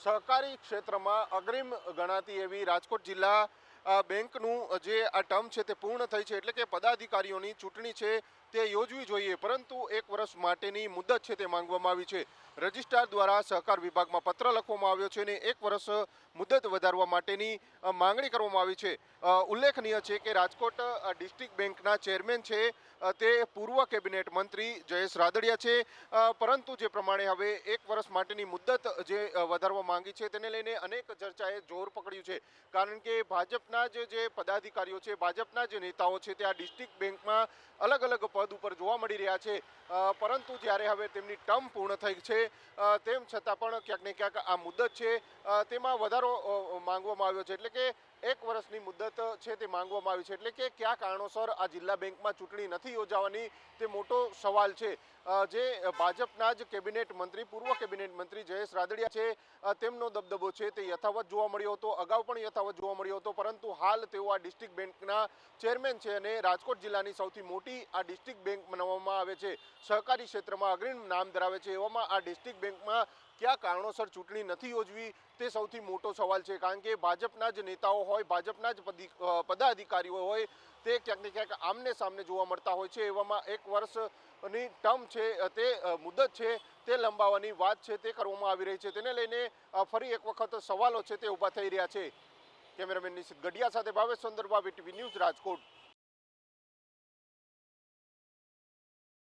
સહકારી ક્ષેત્રમાં અગ્રીમ ગણાતી એવી રાજકોટ જિલ્લા બેંકનું જે આ ટર્મ છે તે પૂર્ણ થઈ છે, એટલે કે પદાધિકારીઓની ચૂંટણી છે તે યોજવી જોઈએ, પરંતુ 1 વર્ષ માટેની મુદત છે તે માંગવામાં આવી છે. રજિસ્ટ્રાર દ્વારા સહકાર વિભાગમાં પત્ર લખવામાં આવ્યો છે અને 1 વર્ષ મુદત વધારવા માટેની માંગણી કરવામાં આવી છે. ઉલ્લેખનીય છે કે રાજકોટ ડિસ્ટ્રિક્ટ બેંકના ચેરમેન છે તે પૂર્વ કેબિનેટ મંત્રી જયેશ રાદડિયા છે, પરંતુ જે પ્રમાણે હવે 1 વર્ષ માટેની મુદત જે વધારવા માંગી છે તેને લઈને અનેક ચર્ચાએ જોર પકડ્યું છે. કારણ કે ભાજપના જે પદાધિકારીઓ છે, ભાજપના જે નેતાઓ છે તે આ ડિસ્ટ્રિક્ટ બેંકમાં અલગ અલગ પદ ઉપર જોવા મળી રહ્યા છે, પરંતુ જ્યારે હવે તેમની ટર્મ પૂર્ણ થઈ છે તેમ છતાં પણ ક્યાંક ને ક્યાંક આ મુદત છે તેમાં વધારો માંગવામાં આવ્યો છે. એટલે કે 1 વર્ષની મુદત છે તે માંગવામાં આવી છે. એટલે કે કયા કારણોસર આ જિલ્લા બેંકમાં ચૂંટણી નથી યોજાવાની તે મોટો સવાલ છે. જે ભાજપના જ કેબિનેટ મંત્રી, પૂર્વ કેબિનેટ મંત્રી જયેશ રાદડિયા છે, તેમનો દબદબો છે તે યથાવત જોવા મળ્યો હતો, અગાઉ પણ યથાવત જોવા મળ્યો હતો, પરંતુ હાલ તેઓ આ ડિસ્ટ્રિક્ટ બેંકના ચેરમેન છે અને રાજકોટ જિલ્લાની સૌથી મોટી આ ડિસ્ટ્રિક્ટ બેંક બનાવવામાં આવે છે, સહકારી ક્ષેત્રમાં અગ્રણી નામ ધરાવે છે. એવામાં આ ડિસ્ટ્રિક્ટ બેંકમાં કયા કારણોસર ચૂંટણી નથી યોજવી તે સૌથી મોટો સવાલ છે. કારણ કે ભાજપના જ નેતાઓ હોય, ભાજપના જ પદાધિકારીઓ હોય, તે ક્યાંક ને ક્યાંક આમને સામને જોવા મળતા હોય છે. એવામાં 1 વર્ષની ટર્મ છે તે મુદત છે તે લંબાવવાની વાત છે તે કરવામાં આવી રહી છે. તેને લઈને ફરી એક વખત સવાલો છે તે ઊભા થઈ રહ્યા છે. કેમેરામેન નિશિત ગઢિયા સાથે ભાવેશ સુંદરબા, વીટીવી ન્યૂઝ, રાજકોટ.